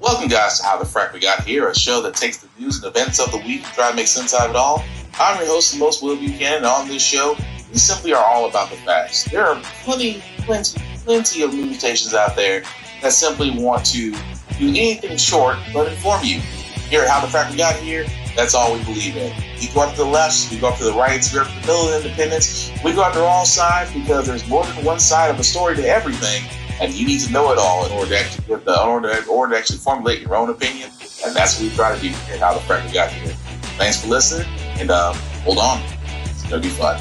Welcome, guys, to How the Frack We Got Here, a show that takes the news and events of the week and try to make sense out of it all. I'm your host, the most Will Buchanan, and on this show, we simply are all about the facts. There are plenty of news stations out there that simply want to do anything short but inform you. Here at How the Frack We Got Here, that's all we believe in. We go up to the left, we go up to the right, we go up to the middle of independence, we go up to all sides because there's more than one side of a story to everything. And you need to know it all in order to actually formulate your own opinion. And that's what we try to do here at How the Frack We Got Here. Thanks for listening, and hold on. It's going to be fun.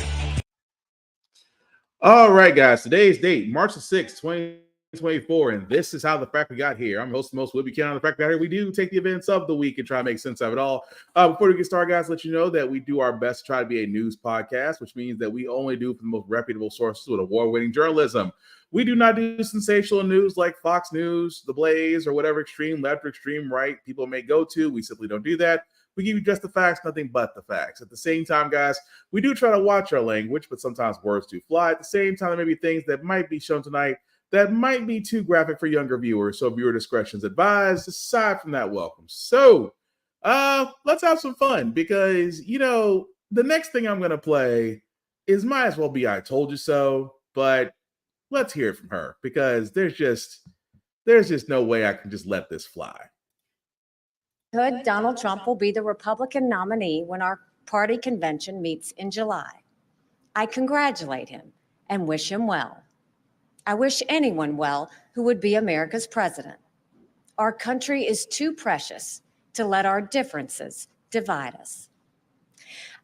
All right, guys. Today's date, March the 6th, 2024, and this is How the Frack We Got Here. I'm host most Will Buchanan on the Frack We Got Here. We do take the events of the week and try to make sense of it all. Before we get started, guys, let you know that we do our best to try to be a news podcast, which means that we only do from the most reputable sources with award-winning journalism. We do not do sensational news like Fox News, The Blaze, or whatever extreme left or extreme right people may go to. We simply don't do that. We give you just the facts, nothing but the facts. At the same time, guys, we do try to watch our language, but sometimes words do fly. At the same time, there may be things that might be shown tonight that might be too graphic for younger viewers, so viewer discretion is advised. Aside from that, welcome. So, let's have some fun because, the next thing I'm going to play is might as well be I Told You So, but let's hear it from her because there's just no way I can just let this fly. Donald Trump will be the Republican nominee when our party convention meets in July. I congratulate him and wish him well. I wish anyone well who would be America's president. Our country is too precious to let our differences divide us.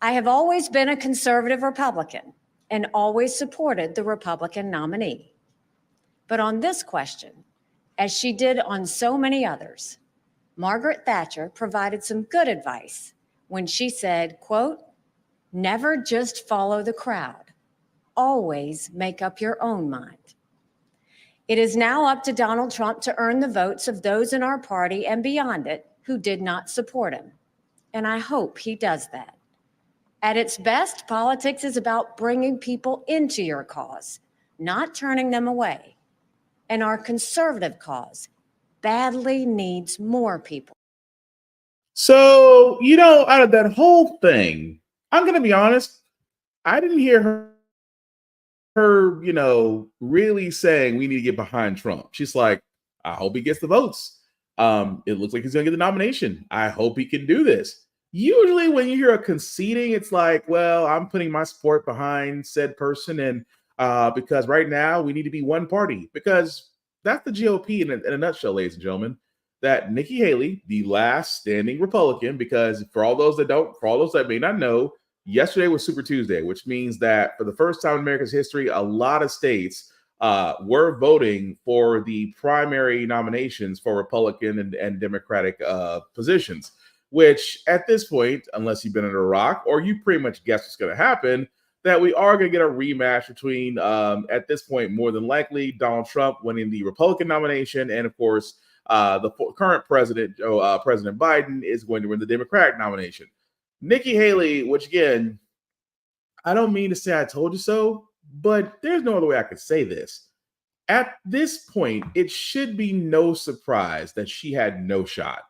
I have always been a conservative Republican and always supported the Republican nominee. But on this question, as she did on so many others, Margaret Thatcher provided some good advice when she said, quote, "Never just follow the crowd. Always make up your own mind." It is now up to Donald Trump to earn the votes of those in our party and beyond it who did not support him. And I hope he does that. At its best, politics is about bringing people into your cause, not turning them away. And our conservative cause badly needs more people. So, out of that whole thing, I'm going to be honest, I didn't hear her, really saying we need to get behind Trump. She's like, I hope he gets the votes. It looks like he's going to get the nomination. I hope he can do this. Usually when you hear a conceding, it's like, well, I'm putting my support behind said person. And because right now we need to be one party, because that's the GOP in a nutshell, ladies and gentlemen, that Nikki Haley, the last standing Republican, because for all those that may not know, yesterday was Super Tuesday, which means that for the first time in America's history, a lot of states were voting for the primary nominations for Republican and Democratic positions. Which at this point, unless you've been under a rock or you pretty much guess what's going to happen, that we are going to get a rematch between, at this point, more than likely, Donald Trump winning the Republican nomination. And of course, the current president, President Biden, is going to win the Democratic nomination. Nikki Haley, which again, I don't mean to say I told you so, but there's no other way I could say this. At this point, it should be no surprise that she had no shot.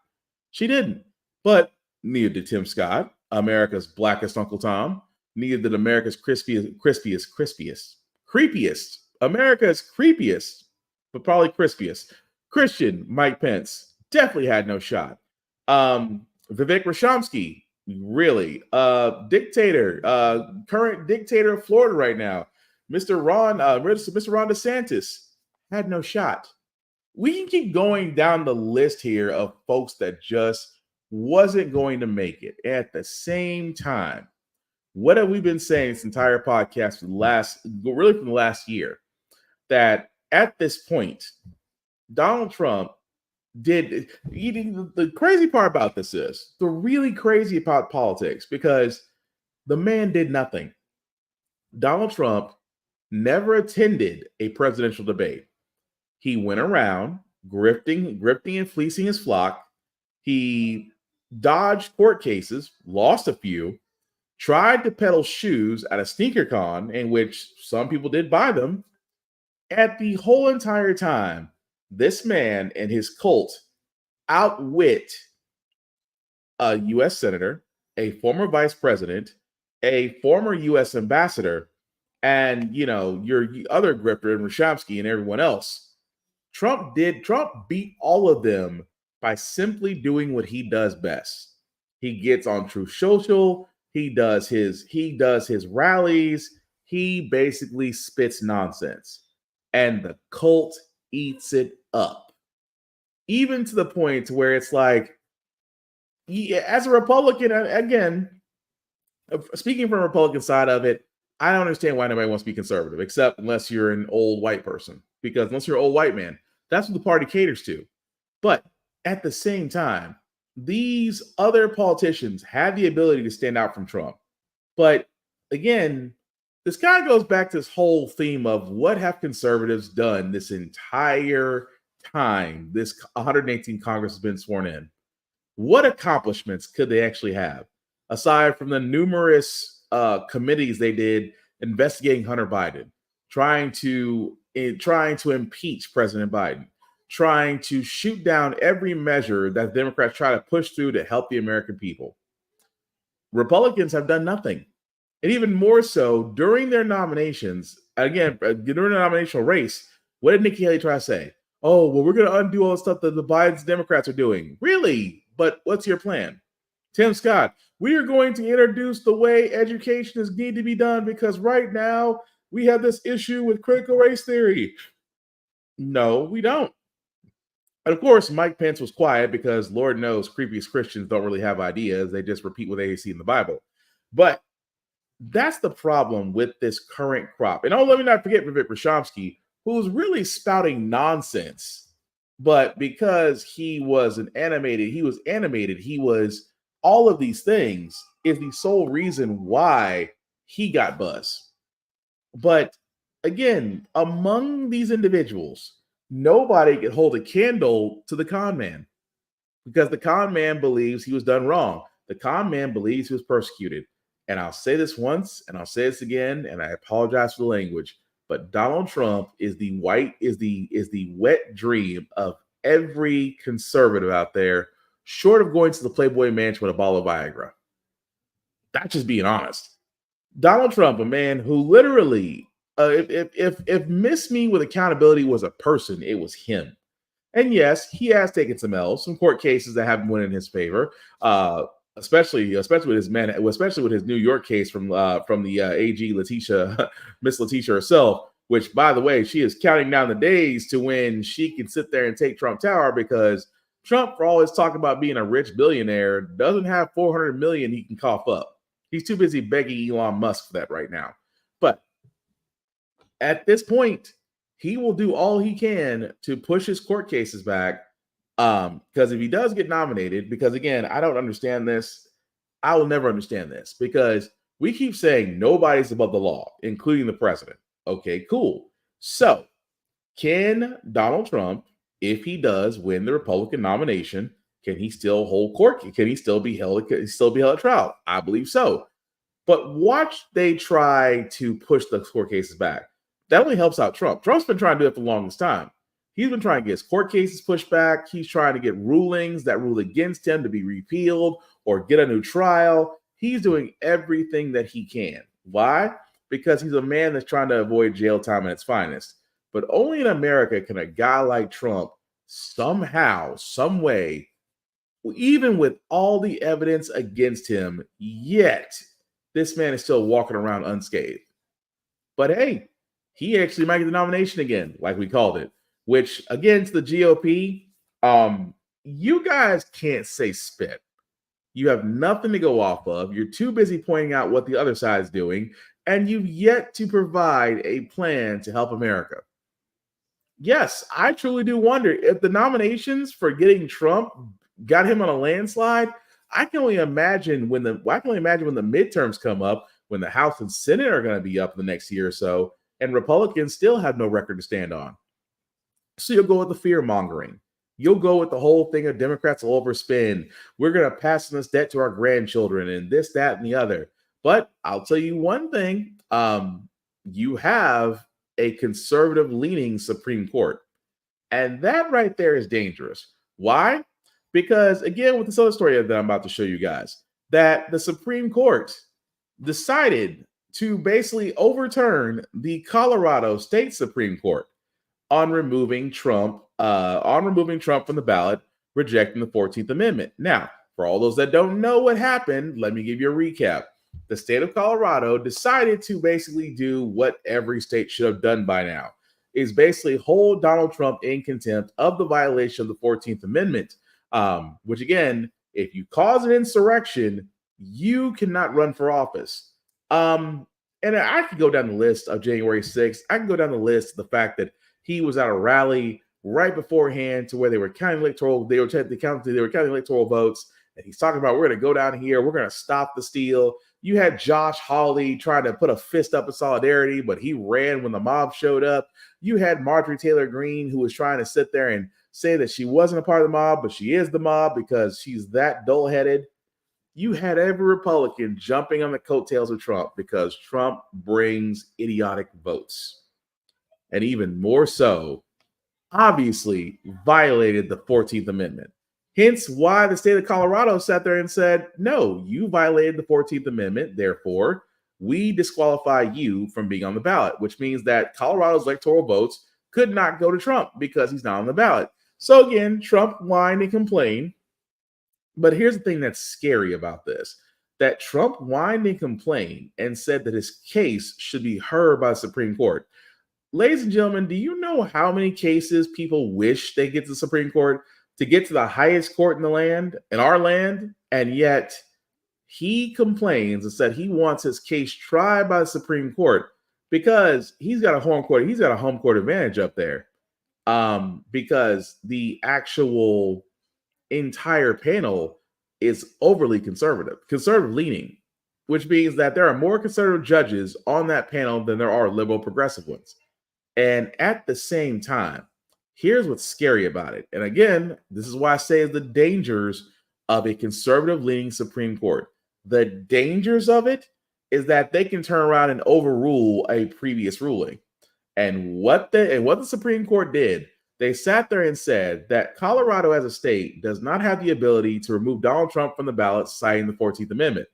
She didn't. But neither did Tim Scott, America's blackest Uncle Tom. Neither did America's creepiest, America's creepiest, but probably crispiest, Christian Mike Pence. Definitely had no shot. Vivek Ramaswamy, really. Dictator, current dictator of Florida right now, Mr. Ron DeSantis, had no shot. We can keep going down the list here of folks that just wasn't going to make it. At the same time, what have we been saying this entire podcast from the last year? That at this point, Donald Trump did. The crazy part about this is the really crazy about politics, because the man did nothing. Donald Trump never attended a presidential debate. He went around grifting and fleecing his flock. He dodged court cases, lost a few, tried to peddle shoes at a sneaker con, in which some people did buy them. At the whole entire time, this man and his cult outwit a U.S. senator, a former vice president, a former U.S. ambassador, and your other grifter and Rashamsky and everyone else. Trump beat all of them by simply doing what he does best. He gets on Truth Social. He does his rallies. He basically spits nonsense, and the cult eats it up, even to the point where it's like, as a Republican, again, speaking from the Republican side of it, I don't understand why nobody wants to be conservative, except unless you're an old white person. Because unless you're an old white man, that's what the party caters to. But at the same time, these other politicians have the ability to stand out from Trump. But again, this kind of goes back to this whole theme of what have conservatives done this entire time this 118 Congress has been sworn in. What accomplishments could they actually have, aside from the numerous committees they did investigating Hunter Biden, trying to impeach President Biden, trying to shoot down every measure that Democrats try to push through to help the American people? Republicans have done nothing. And even more so, during their nominations, again, during the nominational race, what did Nikki Haley try to say? Oh, well, we're going to undo all the stuff that the Biden's Democrats are doing. Really? But what's your plan? Tim Scott, we are going to introduce the way education is need to be done because right now we have this issue with critical race theory. No, we don't. And of course, Mike Pence was quiet because Lord knows creepiest Christians don't really have ideas. They just repeat what they see in the Bible. But that's the problem with this current crop. And let me not forget Vivek Rashamsky, who's really spouting nonsense. But because he was animated, he was all of these things is the sole reason why he got buzz. But again, among these individuals, nobody could hold a candle to the con man because the con man believes he was done wrong. The con man believes he was persecuted. And I'll say this once and I'll say this again, and I apologize for the language, but Donald Trump is the wet dream of every conservative out there, short of going to the Playboy Mansion with a bottle of Viagra. That's just being honest. Donald Trump, a man who literally, if Miss Me with accountability was a person, it was him. And yes, he has taken some L's, some court cases that haven't went in his favor. Especially with his New York case from the AG Miss Letitia herself, which, by the way, she is counting down the days to when she can sit there and take Trump Tower because Trump, for all his talk about being a rich billionaire, doesn't have 400 million he can cough up. He's too busy begging Elon Musk for that right now. But at this point, he will do all he can to push his court cases back. Because if he does get nominated, because again, I don't understand this. I will never understand this because we keep saying nobody's above the law, including the president. Okay, cool. So can Donald Trump, if he does win the Republican nomination, can he still hold court? Can he still be held at trial? I believe so. But watch they try to push the court cases back. That only helps out Trump. Trump's been trying to do it for the longest time. He's been trying to get his court cases pushed back. He's trying to get rulings that rule against him to be repealed or get a new trial. He's doing everything that he can. Why? Because he's a man that's trying to avoid jail time at its finest. But only in America can a guy like Trump somehow, some way, even with all the evidence against him, yet this man is still walking around unscathed. But hey, he actually might get the nomination again, like we called it. Which, again, to the GOP, you guys can't say spit. You have nothing to go off of. You're too busy pointing out what the other side's doing, and you've yet to provide a plan to help America. Yes, I truly do wonder if the nominations for getting Trump got him on a landslide. I can only imagine when the midterms come up, when the House and Senate are going to be up in the next year or so, and Republicans still have no record to stand on. So you'll go with the fear mongering. You'll go with the whole thing of Democrats will overspend. We're going to pass this debt to our grandchildren and this, that, and the other. But I'll tell you one thing. You have a conservative leaning Supreme Court. And that right there is dangerous. Why? Because again, with this other story that I'm about to show you guys, that the Supreme Court decided to basically overturn the Colorado State Supreme Court on removing Trump from the ballot, rejecting the 14th Amendment. Now, for all those that don't know what happened, let me give you a recap. The state of Colorado decided to basically do what every state should have done by now, is basically hold Donald Trump in contempt of the violation of the 14th Amendment, which again, if you cause an insurrection, you cannot run for office. And I could go down the list of January 6th. I can go down the list of the fact that he was at a rally right beforehand to where they were counting electoral votes. And he's talking about, we're going to go down here. We're going to stop the steal. You had Josh Hawley trying to put a fist up in solidarity, but he ran when the mob showed up. You had Marjorie Taylor Greene, who was trying to sit there and say that she wasn't a part of the mob, but she is the mob because she's that dull-headed. You had every Republican jumping on the coattails of Trump because Trump brings idiotic votes. And even more so, obviously violated the 14th Amendment. Hence why the state of Colorado sat there and said, no, you violated the 14th Amendment. Therefore, we disqualify you from being on the ballot, which means that Colorado's electoral votes could not go to Trump because he's not on the ballot. So again, Trump whined and complained. But here's the thing that's scary about this, that Trump whined and complained and said that his case should be heard by the Supreme Court. Ladies and gentlemen, do you know how many cases people wish they get to the Supreme Court to get to the highest court in the land, in our land? And yet he complains and said he wants his case tried by the Supreme Court because he's got a home court. He's got a home court advantage up there because the actual entire panel is overly conservative leaning, which means that there are more conservative judges on that panel than there are liberal progressive ones. And at the same time, here's what's scary about it. And again, this is why I say the dangers of a conservative leaning Supreme Court. The dangers of it is that they can turn around and overrule a previous ruling. And what the Supreme Court did, they sat there and said that Colorado as a state does not have the ability to remove Donald Trump from the ballot, citing the 14th Amendment.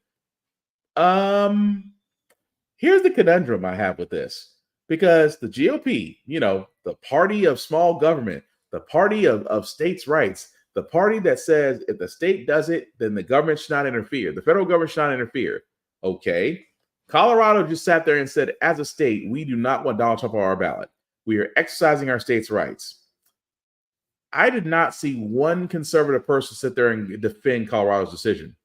Here's the conundrum I have with this. Because the GOP, the party of small government, the party of states' rights, the party that says if the state does it, then the government should not interfere. The federal government should not interfere. Okay. Colorado just sat there and said, as a state, we do not want Donald Trump on our ballot. We are exercising our state's rights. I did not see one conservative person sit there and defend Colorado's decision.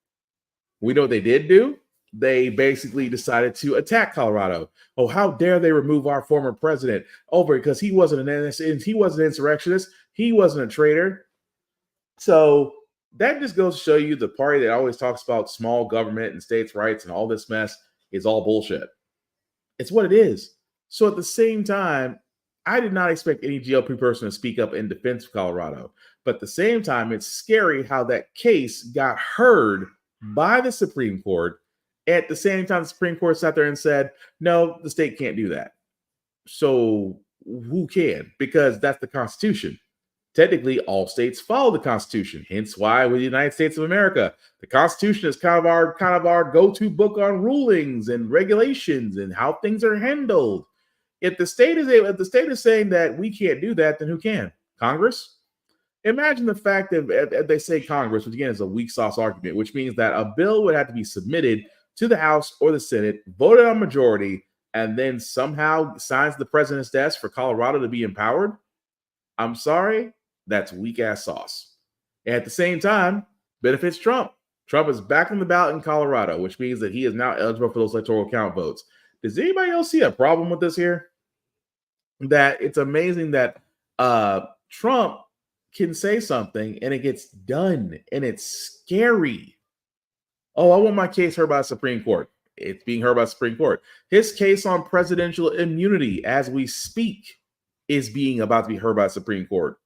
We know what they did do. They basically decided to attack Colorado. Oh, how dare they remove our former president over because he wasn't an insurrectionist. He wasn't a traitor. So that just goes to show you the party that always talks about small government and states' rights and all this mess is all bullshit. It's what it is. So at the same time, I did not expect any GOP person to speak up in defense of Colorado. But at the same time, it's scary how that case got heard by the Supreme Court. At the same time, the Supreme Court sat there and said, no, the state can't do that. So who can? Because that's the Constitution. Technically, all states follow the Constitution. Hence why with the United States of America, the Constitution is kind of our go-to book on rulings and regulations and how things are handled. If the state is saying that we can't do that, then who can? Congress? Imagine the fact that if they say Congress, which again is a weak sauce argument, which means that a bill would have to be submitted to the House or the Senate, voted on majority, and then somehow signs the president's desk for Colorado to be empowered. I'm sorry, that's weak ass sauce. And at the same time, benefits Trump. Trump is back on the ballot in Colorado, which means that he is now eligible for those electoral count votes. Does anybody else see a problem with this here? That it's amazing that Trump can say something and it gets done, and it's scary. Oh, I want my case heard by the Supreme Court. It's being heard by the Supreme Court. His case on presidential immunity as we speak is being about to be heard by the Supreme Court.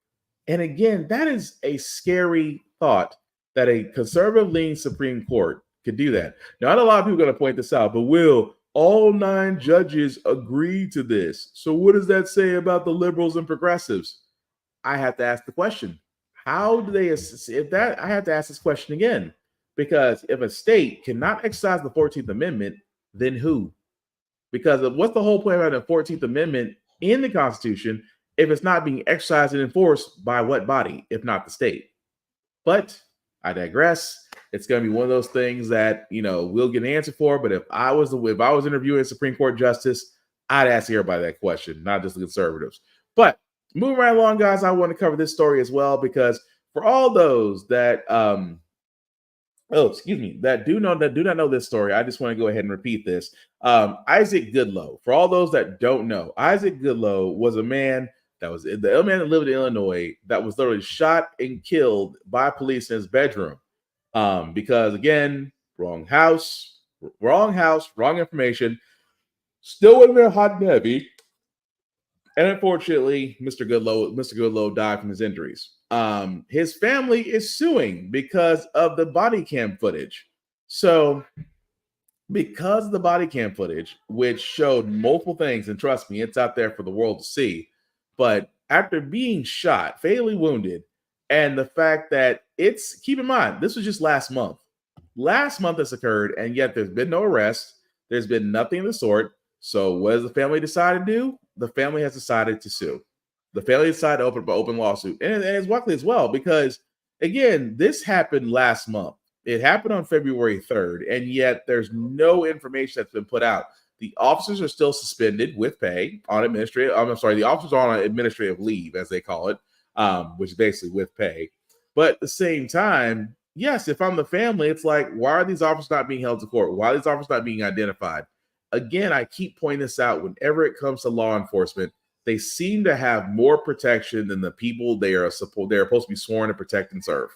And again, that is a scary thought that a conservative-leaning Supreme Court could do that. Not a lot of people are going to point this out, but will all 9 judges agree to this? So what does that say about the liberals and progressives? I have to ask the question, how do they if that I have to ask this question again, because if a state cannot exercise the 14th Amendment, then who? Because of what's the whole point about the 14th Amendment in the Constitution if it's not being exercised and enforced by what body, if not the state? But I digress. It's going to be one of those things that we'll get an answer for. But if I was interviewing a Supreme Court justice, I'd ask everybody that question, not just the conservatives. But moving right along, guys, I want to cover this story as well because for all those that that do not know this story, I just want to go ahead and repeat this. Isaac Goodloe. For all those that don't know, Isaac Goodloe was a man that lived in Illinois that was literally shot and killed by police in his bedroom. Because again, wrong house, wrong information. Still would have been hot and heavy. And unfortunately, Mr. Goodloe died from his injuries. His family is suing because of the body cam footage. So, because of the body cam footage, which showed multiple things, and trust me, it's out there for the world to see. But after being shot, fatally wounded, and the fact that keep in mind, this was just last month. Last month this occurred, and yet there's been no arrest. There's been nothing of the sort. So what does the family decide to do? The family has decided to sue. The family decided to open lawsuit. And it's luckily as well, because again, this happened last month. It happened on February 3rd, and yet there's no information that's been put out. The officers are still suspended with pay on administrative. The officers are on administrative leave, as they call it, which is basically with pay. But at the same time, yes, if I'm the family, it's like, why are these officers not being held to court? Why are these officers not being identified? Again, I keep pointing this out whenever it comes to law enforcement. They seem to have more protection than the people they are supposed to be sworn to protect and serve.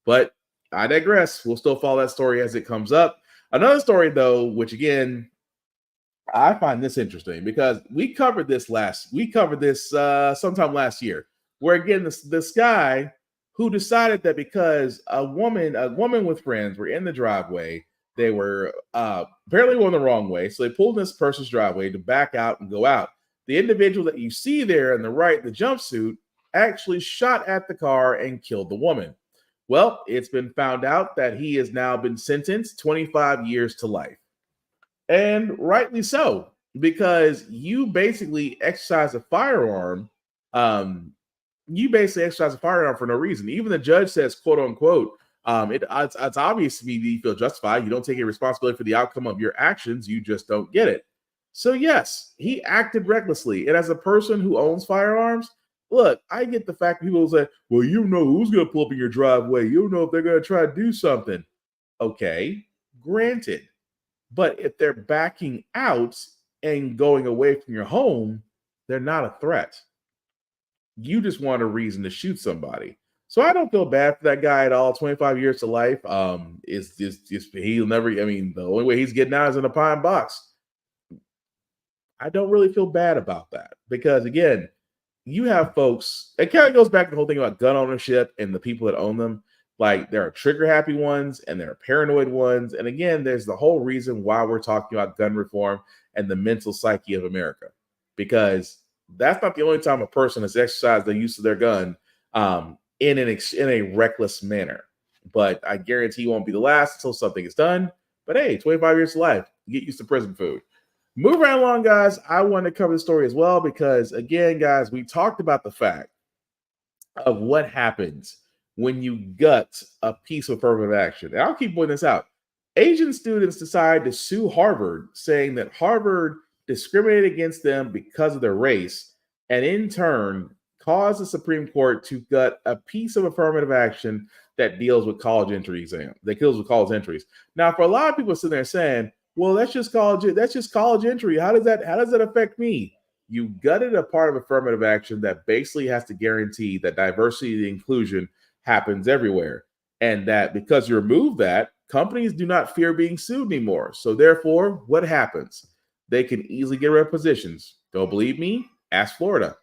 But I digress. We'll still follow that story as it comes up. Another story, though, which again, I find this interesting because we covered this sometime last year, where again, this guy who decided that because a woman with friends were in the driveway, they were apparently going the wrong way. So they pulled in this person's driveway to back out and go out. The individual that you see there on the right, the jumpsuit, actually shot at the car and killed the woman. Well, it's been found out that he has now been sentenced 25 years to life. And rightly so, because you basically exercise a firearm. For no reason. Even the judge says, quote unquote, it's obvious to me that you feel justified. You don't take any responsibility for the outcome of your actions. You just don't get it. So yes, he acted recklessly. And as a person who owns firearms, look, I get the fact that people say, well, you know who's going to pull up in your driveway. You don't know if they're going to try to do something. Okay, granted. But if they're backing out and going away from your home, they're not a threat. You just want a reason to shoot somebody. So I don't feel bad for that guy at all. 25 years to life. Is just he'll never. I mean, the only way he's getting out is in a pine box. I don't really feel bad about that because again, you have folks. It kind of goes back to the whole thing about gun ownership and the people that own them. Like there are trigger happy ones and there are paranoid ones. And again, there's the whole reason why we're talking about gun reform and the mental psyche of America, because that's not the only time a person has exercised the use of their gun in a reckless manner. But I guarantee you won't be the last until something is done. But hey, 25 years to life, get used to prison food. Moving right along, guys, I want to cover the story as well because, again, guys, we talked about the fact of what happens when you gut a piece of affirmative action. And I'll keep pointing this out. Asian students decided to sue Harvard, saying that Harvard discriminated against them because of their race, and in turn caused the Supreme Court to gut a piece of affirmative action that deals with college entry exam. That deals with college entries. Now, for a lot of people sitting there saying, well, that's just college entry. How does that affect me? You gutted a part of affirmative action that basically has to guarantee that diversity and inclusion happens everywhere. And that because you remove that, companies do not fear being sued anymore. So therefore, what happens? They can easily get rid of positions. Don't believe me? Ask Florida.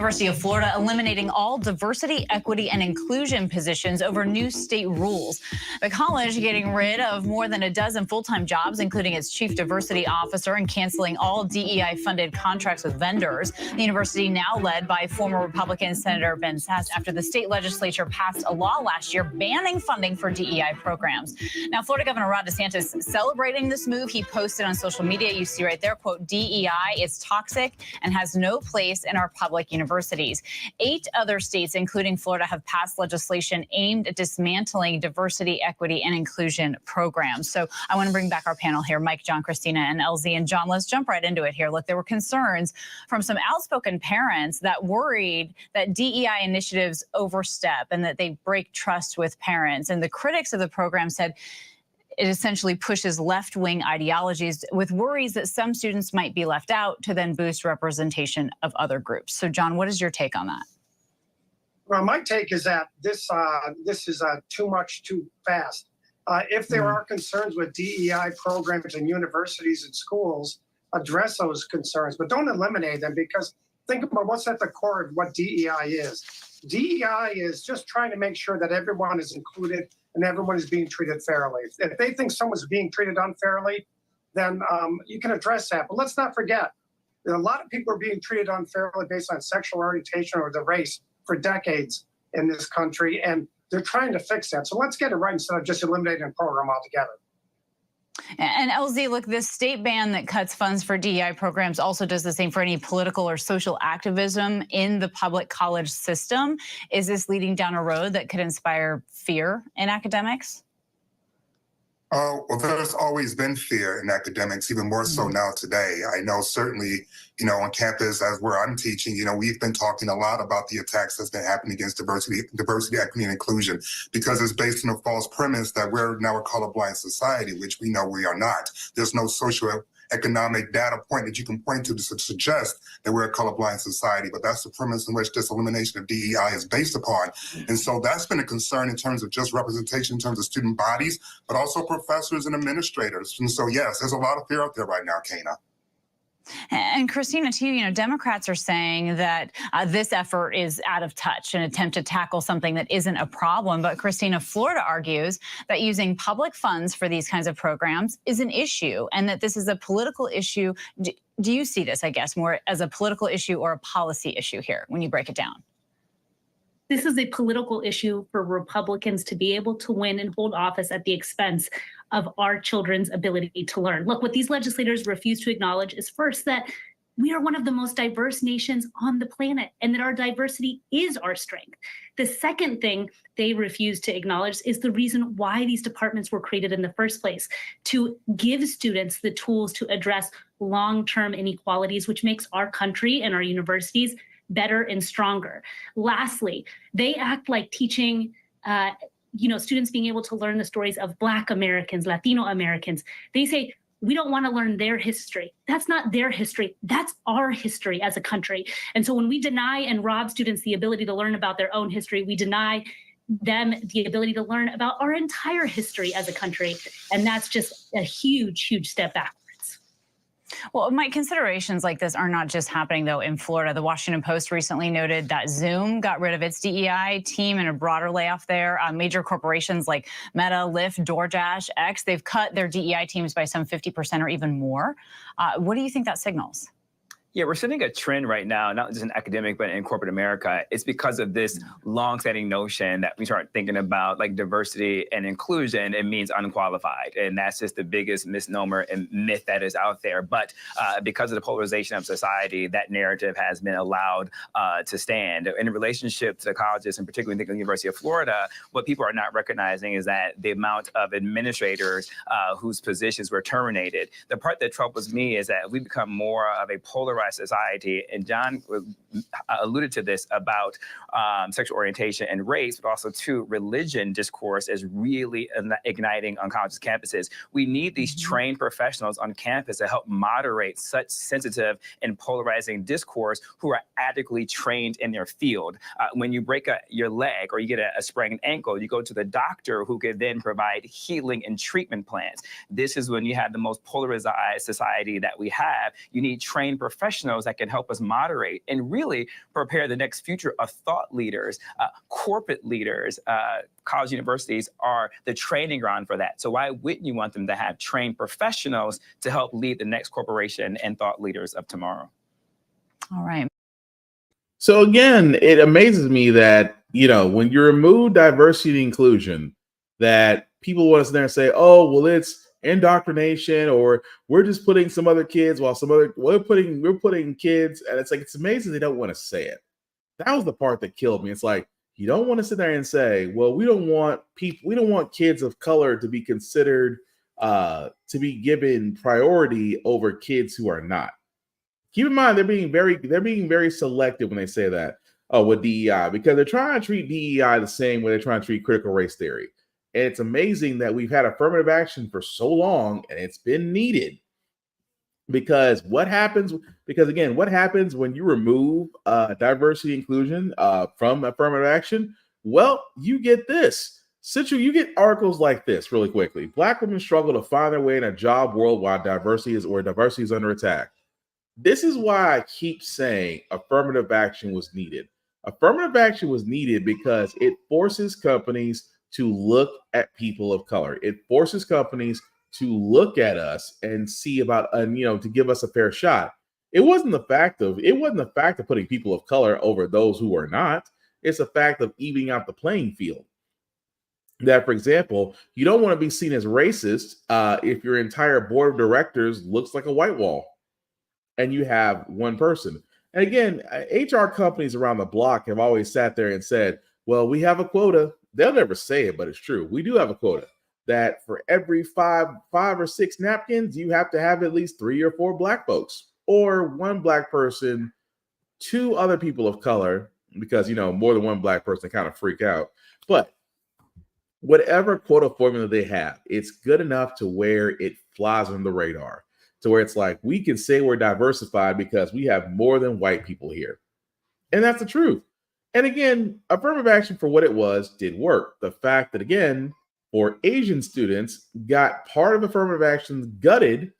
University of Florida eliminating all diversity, equity, and inclusion positions over new state rules. The college getting rid of more than a dozen full-time jobs, including its chief diversity officer, and canceling all DEI-funded contracts with vendors. The university now led by former Republican Senator Ben Sasse after the state legislature passed a law last year banning funding for DEI programs. Now, Florida Governor Ron DeSantis celebrating this move. He posted on social media, you see right there, quote, DEI is toxic and has no place in our public universities. 8 other states, including Florida, have passed legislation aimed at dismantling diversity, equity, and inclusion programs. So I want to bring back our panel here, Mike, John, Christina, and LZ. And John, let's jump right into it here. Look, there were concerns from some outspoken parents that worried that DEI initiatives overstep and that they break trust with parents. And the critics of the program said it essentially pushes left-wing ideologies, with worries that some students might be left out to then boost representation of other groups. So, John, what is your take on that? Well, my take is that this is too much too fast. If there are concerns with DEI programs in universities and schools, address those concerns, but don't eliminate them, because think about what's at the core of what DEI is. DEI is just trying to make sure that everyone is included and everyone is being treated fairly. If they think someone's being treated unfairly, then you can address that. But let's not forget that a lot of people are being treated unfairly based on sexual orientation or the race for decades in this country, and they're trying to fix that. So let's get it right instead of just eliminating a program altogether. And LZ, look, this state ban that cuts funds for DEI programs also does the same for any political or social activism in the public college system. Is this leading down a road that could inspire fear in academics? Well, there's always been fear in academics, even more so now today. I know certainly, on campus, as where I'm teaching, we've been talking a lot about the attacks that's been happening against diversity, equity, and inclusion, because it's based on a false premise that we're now a colorblind society, which we know we are not. There's no socioeconomic data point that you can point to suggest that we're a colorblind society, but that's the premise in which this elimination of DEI is based upon. And so that's been a concern in terms of just representation in terms of student bodies, but also professors and administrators. And so, yes, there's a lot of fear out there right now, Kana. And Christina, to you, Democrats are saying that this effort is out of touch, an attempt to tackle something that isn't a problem. But Christina, Florida argues that using public funds for these kinds of programs is an issue, and that this is a political issue. Do you see this, I guess, more as a political issue or a policy issue here when you break it down? This is a political issue for Republicans to be able to win and hold office at the expense of our children's ability to learn. Look, what these legislators refuse to acknowledge is first that we are one of the most diverse nations on the planet and that our diversity is our strength. The second thing they refuse to acknowledge is the reason why these departments were created in the first place, to give students the tools to address long-term inequalities, which makes our country and our universities better and stronger. Lastly, they act like teaching students being able to learn the stories of Black Americans, Latino Americans. They say, we don't want to learn their history. That's not their history. That's our history as a country. And so when we deny and rob students the ability to learn about their own history, we deny them the ability to learn about our entire history as a country. And that's just a huge, huge step back. Well, Mike, considerations like this are not just happening, though, in Florida. The Washington Post recently noted that Zoom got rid of its DEI team in a broader layoff there. Major corporations like Meta, Lyft, DoorDash, X, they've cut their DEI teams by some 50% or even more. What do you think that signals? Yeah, we're seeing a trend right now, not just in academic, but in corporate America. It's because of this long-standing notion that we start thinking about like diversity and inclusion, it means unqualified. And that's just the biggest misnomer and myth that is out there. But because of the polarization of society, that narrative has been allowed to stand. In relationship to the colleges, and particularly the University of Florida, what people are not recognizing is that the amount of administrators whose positions were terminated. The part that troubles me is that we become more of a polarized society, and John alluded to this about sexual orientation and race, but also too, religion discourse is really igniting on college campuses. We need these trained professionals on campus to help moderate such sensitive and polarizing discourse who are adequately trained in their field. When you break your leg or you get a sprained ankle, you go to the doctor who can then provide healing and treatment plans. This is when you have the most polarized society that we have. You need trained professionals professionals that can help us moderate and really prepare the next future of thought leaders, corporate leaders. College universities are the training ground for that. So why wouldn't you want them to have trained professionals to help lead the next corporation and thought leaders of tomorrow? All right. So again, it amazes me that, when you remove diversity and inclusion, that people want to sit there and say, oh, well, it's indoctrination, or we're just putting some other kids while we're putting kids. And it's like, it's amazing they don't want to say it. That was the part that killed me. It's like, you don't want to sit there and say, well, we don't want kids of color to be considered, to be given priority over kids who are not. Keep in mind, they're being very selective when they say that. Oh, with DEI, because they're trying to treat DEI the same way they're trying to treat critical race theory. And it's amazing that we've had affirmative action for so long, and it's been needed. Because what happens when you remove diversity inclusion from affirmative action? Well, you get this. You get articles like this really quickly. Black women struggle to find their way in a job world while diversity is under attack. This is why I keep saying affirmative action was needed. Affirmative action was needed because it forces companies to look at people of color. It forces companies to look at us and see about, to give us a fair shot. It wasn't the fact of putting people of color over those who are not. It's a fact of evening out the playing field. That, for example, you don't want to be seen as racist if your entire board of directors looks like a white wall and you have one person. And again, HR companies around the block have always sat there and said, well, we have a quota. They'll never say it, but it's true. We do have a quota that for every five or six napkins, you have to have at least 3 or 4 black folks, or 1 black person, 2 other people of color, because, more than 1 black person kind of freak out. But whatever quota formula they have, it's good enough to where it flies on the radar, to where it's like, we can say we're diversified because we have more than white people here. And that's the truth. And again, affirmative action for what it was did work. The fact that, again, for Asian students got part of affirmative action gutted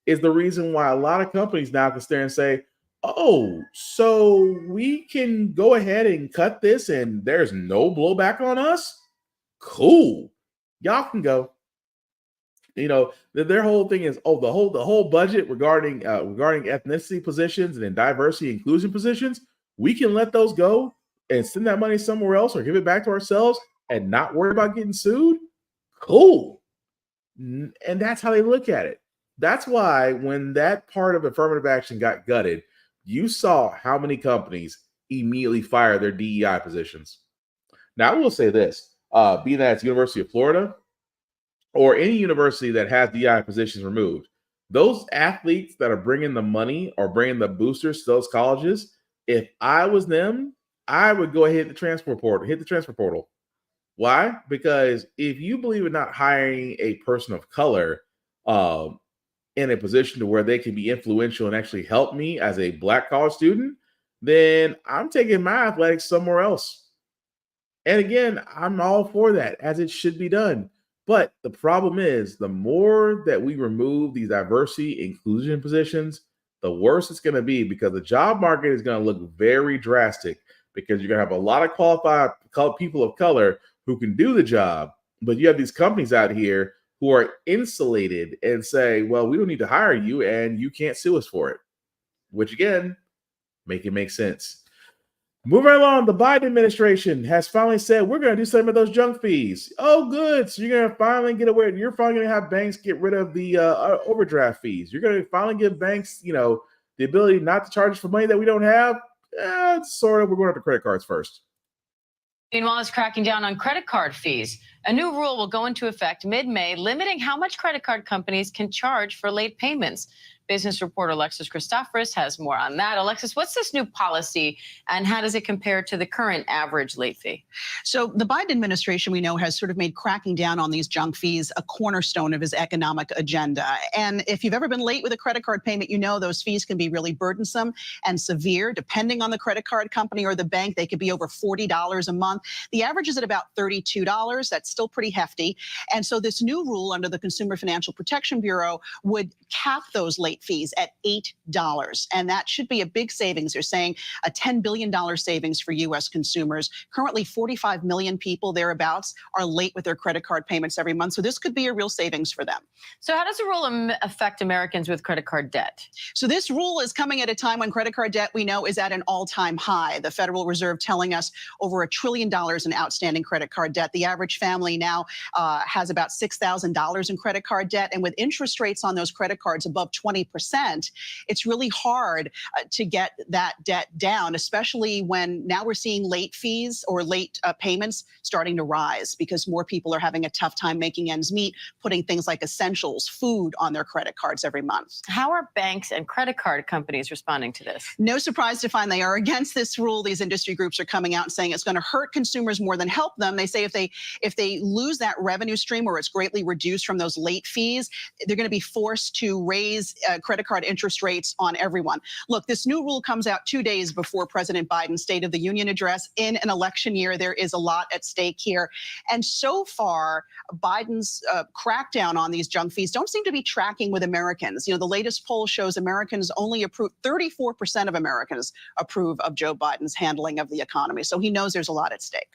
is the reason why a lot of companies now can stare and say, oh, so we can go ahead and cut this and there's no blowback on us? Cool. Y'all can go. Their whole thing is, the whole budget regarding ethnicity positions and then diversity inclusion positions, we can let those go and send that money somewhere else or give it back to ourselves and not worry about getting sued. Cool. And that's how they look at it. That's why when that part of affirmative action got gutted, you saw how many companies immediately fire their DEI positions. Now, I will say this, being that it's University of Florida or any university that has DEI positions removed, those athletes that are bringing the money or bringing the boosters to those colleges, if I was them, I would go ahead and hit the transfer portal. Why? Because if you believe in not hiring a person of color in a position to where they can be influential and actually help me as a black college student, then I'm taking my athletics somewhere else. And again, I'm all for that, as it should be done. But the problem is, the more that we remove these diversity inclusion positions, the worse it's going to be, because the job market is going to look very drastic, because you're going to have a lot of qualified people of color who can do the job. But you have these companies out here who are insulated and say, well, we don't need to hire you and you can't sue us for it, which again, make it make sense. Moving along, the Biden administration has finally said, we're going to do something with those junk fees. Oh, good. So you're going to finally you're finally going to have banks get rid of the overdraft fees. You're going to finally give banks, the ability not to charge us for money that we don't have. Sort of. We're going after credit cards first. Meanwhile, it's cracking down on credit card fees. A new rule will go into effect mid-May, limiting how much credit card companies can charge for late payments. Business reporter Alexis Christoforous has more on that. Alexis, what's this new policy and how does it compare to the current average late fee? So the Biden administration, we know, has sort of made cracking down on these junk fees a cornerstone of his economic agenda. And if you've ever been late with a credit card payment, you know those fees can be really burdensome and severe. Depending on the credit card company or the bank, they could be over $40 a month. The average is at about $32. That's still pretty hefty. And so this new rule under the Consumer Financial Protection Bureau would cap those late late fees at $8. And that should be a big savings. They're saying a $10 billion savings for U.S. consumers. Currently, 45 million people thereabouts are late with their credit card payments every month. So this could be a real savings for them. So how does the rule affect Americans with credit card debt? So this rule is coming at a time when credit card debt, we know, is at an all-time high. The Federal Reserve telling us over $1 trillion in outstanding credit card debt. The average family now has about $6,000 in credit card debt. And with interest rates on those credit cards above 20%, it's really hard to get that debt down, especially when now we're seeing late fees or late payments starting to rise because more people are having a tough time making ends meet, putting things like essentials, food on their credit cards every month. How are banks and credit card companies responding to this? No surprise to find they are against this rule. These industry groups are coming out and saying it's going to hurt consumers more than help them. They say if they lose that revenue stream or it's greatly reduced from those late fees, they're going to be forced to raise credit card interest rates on everyone. Look, this new rule comes out 2 days before President Biden's State of the Union address. In an election year, there is a lot at stake here. And so far, Biden's crackdown on these junk fees don't seem to be tracking with Americans. You know, the latest poll shows Americans only approve, 34% of Americans approve of Joe Biden's handling of the economy. So he knows there's a lot at stake.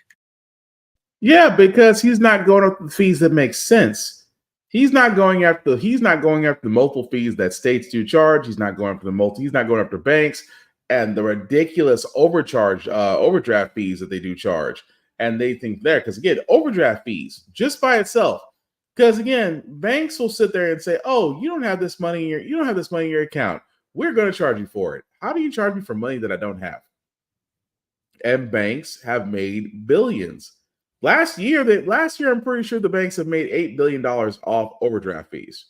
Yeah, because he's not going after the fees that make sense. He's not going after the multiple fees that states do charge. He's not going after banks and the ridiculous overdraft fees that they do charge. And they think there, because again, overdraft fees just by itself. Because again, banks will sit there and say, "Oh, you don't have this money in your account. We're going to charge you for it." How do you charge me for money that I don't have? And banks have made billions. Last year, I'm pretty sure the banks have made $8 billion off overdraft fees.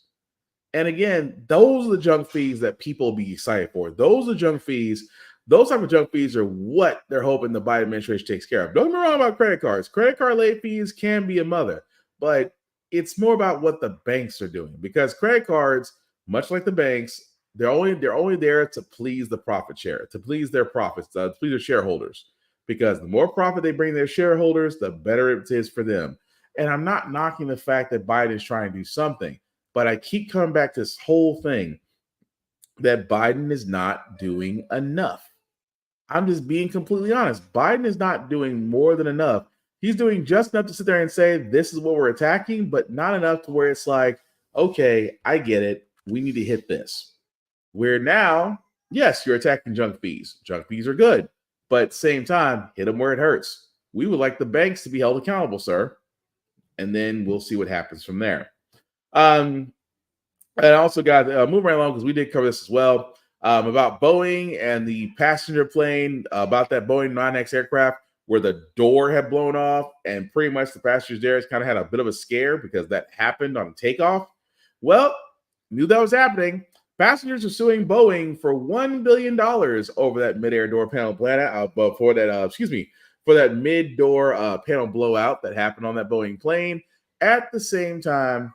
And again, those are the junk fees that people will be excited for. Those are junk fees. Those type of junk fees are what they're hoping the Biden administration takes care of. Don't get me wrong about credit cards. Credit card late fees can be a mother, but it's more about what the banks are doing, because credit cards, much like the banks, they're only there to please the profit share, to please their profits, to please their shareholders. Because the more profit they bring their shareholders, the better it is for them. And I'm not knocking the fact that Biden is trying to do something, but I keep coming back to this whole thing that Biden is not doing enough. I'm just being completely honest. Biden is not doing more than enough. He's doing just enough to sit there and say, this is what we're attacking, but not enough to where it's like, okay, I get it. We need to hit this. Where now, yes, you're attacking junk fees. Junk fees are good. But at the same time, hit them where it hurts. We would like the banks to be held accountable, sir. And then we'll see what happens from there. And I also got moving right along, because we did cover this as well, about Boeing and the passenger plane, about that Boeing 9X aircraft where the door had blown off, and pretty much the passengers there kind of had a bit of a scare because that happened on takeoff. Well, knew that was happening. Passengers are suing Boeing for $1 billion over that mid-air door panel for that mid-door panel blowout that happened on that Boeing plane. At the same time,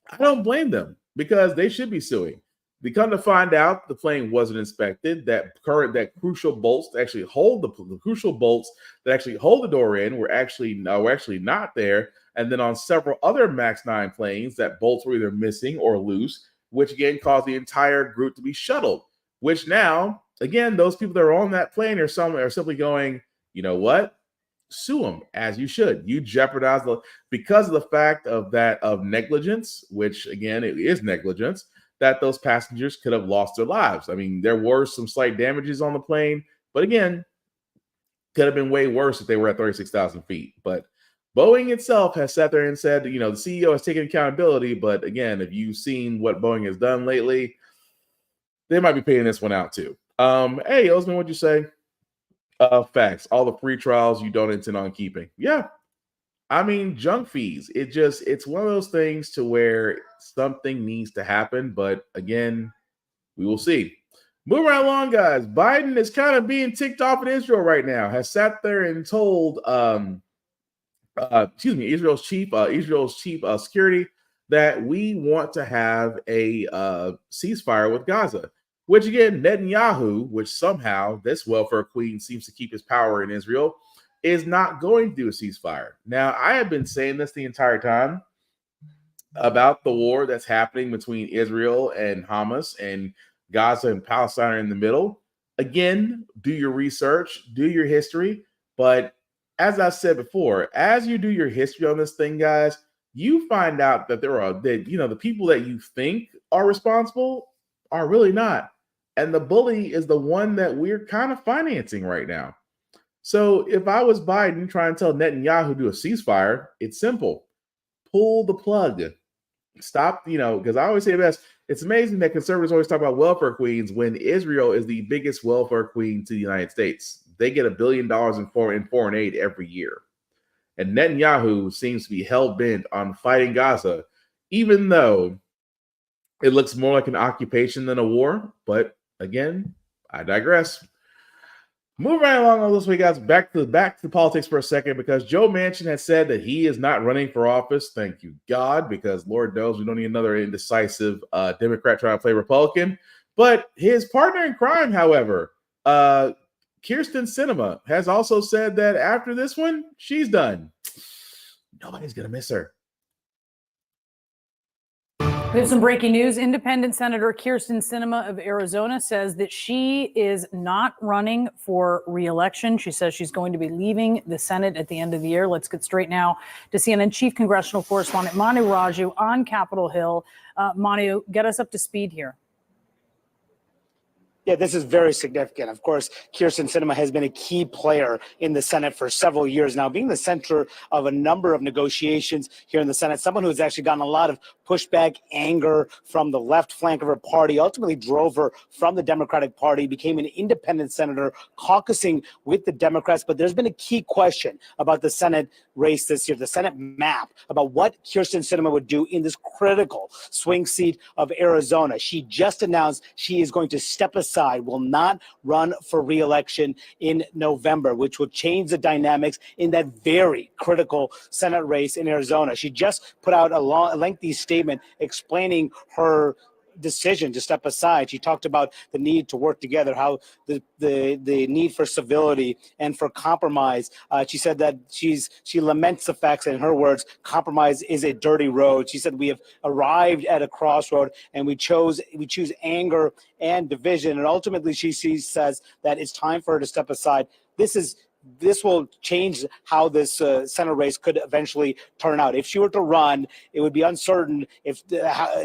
I don't blame them, because they should be suing. They come to find out the plane wasn't inspected. That crucial bolts that actually hold the door in were actually not there. And then on several other MAX 9 planes, that bolts were either missing or loose, which again caused the entire group to be shuttled. Which now, again, those people that are on that plane are simply going, you know what? Sue them, as you should. You jeopardize because of the fact of negligence, which again, it is negligence, that those passengers could have lost their lives. I mean, there were some slight damages on the plane, but again, could have been way worse if they were at 36,000 feet. But Boeing itself has sat there and said, the CEO has taken accountability. But again, if you've seen what Boeing has done lately, they might be paying this one out too. Hey, Osman, what'd you say? Facts. All the free trials you don't intend on keeping. Yeah. I mean, junk fees. It's one of those things to where something needs to happen. But again, we will see. Moving right along, guys. Biden is kind of being ticked off at Israel right now. Has sat there and told, Israel's chief security that we want to have a ceasefire with Gaza. Which again, Netanyahu, which somehow this welfare queen seems to keep his power in Israel, is not going to do a ceasefire. Now, I have been saying this the entire time. about the war that's happening between Israel and Hamas, and Gaza and Palestine are in the middle. Again, do your research, do your history. But as I said before, as you do your history on this thing, guys, you find out that the people that you think are responsible are really not. And the bully is the one that we're kind of financing right now. So if I was Biden trying to tell Netanyahu to do a ceasefire, it's simple. Pull the plug. Stop, because I always say this. It's amazing that conservatives always talk about welfare queens when Israel is the biggest welfare queen to the United States. They get $1 billion in foreign aid every year. And Netanyahu seems to be hell-bent on fighting Gaza, even though it looks more like an occupation than a war. But again, I digress. Moving right along on this week, guys, back to politics for a second, because Joe Manchin has said that he is not running for office. Thank you, God, because Lord knows we don't need another indecisive Democrat trying to play Republican. But his partner in crime, however, Kirsten Sinema, has also said that after this one, she's done. Nobody's going to miss her. We have some breaking news. Independent Senator Kirsten Sinema of Arizona says that she is not running for re-election. She says she's going to be leaving the Senate at the end of the year. Let's get straight now to CNN Chief Congressional Correspondent Manu Raju on Capitol Hill. Manu, get us up to speed here. Yeah, this is very significant. Of course, Kirsten Sinema has been a key player in the Senate for several years now, being the center of a number of negotiations here in the Senate, someone who has actually gotten a lot of pushback, anger from the left flank of her party, ultimately drove her from the Democratic Party, became an independent senator, caucusing with the Democrats. But there's been a key question about the Senate race this year, the Senate map, about what Kirsten Sinema would do in this critical swing seat of Arizona. She just announced she is going to step aside, will not run for re-election in November, which will change the dynamics in that very critical Senate race in Arizona. She just put out a lengthy statement explaining her decision to step aside. She talked about the need to work together, how the need for civility and for compromise. She said that she laments the fact that, in her words, compromise is a dirty road. She said we have arrived at a crossroad and we choose anger and division. And ultimately, she says that it's time for her to step aside. This will change how this Senate race could eventually turn out. If she were to run, it would be uncertain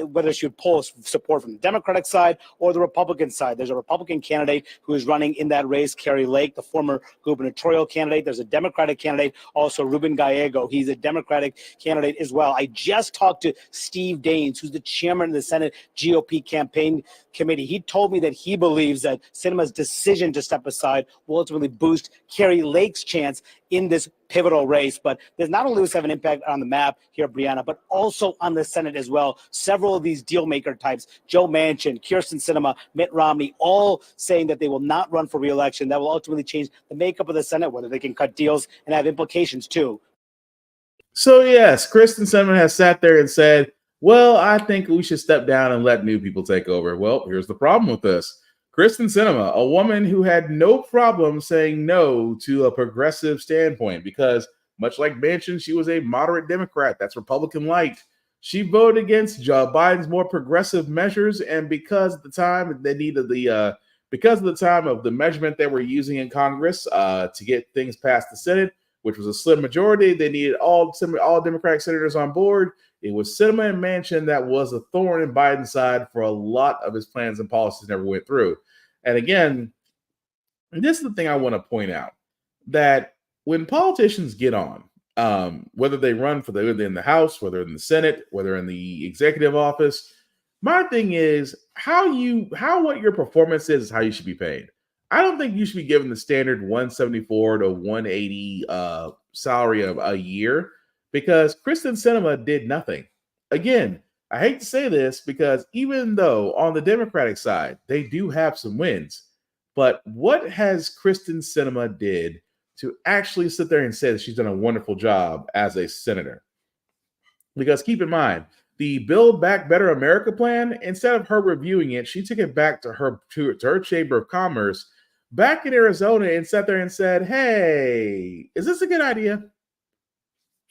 whether she would pull support from the Democratic side or the Republican side. There's a Republican candidate who is running in that race, Carrie Lake, the former gubernatorial candidate. There's a Democratic candidate, also Ruben Gallego. He's a Democratic candidate as well. I just talked to Steve Daines, who's the chairman of the Senate GOP campaign committee. He told me that he believes that Sinema's decision to step aside will ultimately boost Carrie Lake's chance in this pivotal race. But there's not only this have an impact on the map here, Brianna, but also on the Senate as well. Several of these deal maker types, Joe Manchin, Kirsten Sinema, Mitt Romney, all saying that they will not run for re-election. That will ultimately change the makeup of the Senate, whether they can cut deals and have implications too. So yes, Kirsten Sinema has sat there and said, well, I think we should step down and let new people take over. Well, here's the problem with this. Kirsten Sinema, a woman who had no problem saying no to a progressive standpoint, because much like Manchin, she was a moderate Democrat. That's Republican light. She voted against Joe Biden's more progressive measures, and because of the time they needed because of the time of the measurement they were using in Congress to get things past the Senate, which was a slim majority, they needed all Democratic senators on board. It was Sinema and Manchin that was a thorn in Biden's side for a lot of his plans and policies never went through. And again, this is the thing I want to point out, that when politicians get on, whether they run for whether in the House, whether in the Senate, whether in the executive office, my thing is what your performance is how you should be paid. I don't think you should be given the standard 174 to 180 salary of a year, because Kirsten Sinema did nothing. Again, I hate to say this, because even though on the Democratic side, they do have some wins, but what has Kirsten Sinema did to actually sit there and say that she's done a wonderful job as a senator? Because keep in mind, the Build Back Better America plan, instead of her reviewing it, she took it back to her Chamber of Commerce back in Arizona and sat there and said, hey, is this a good idea?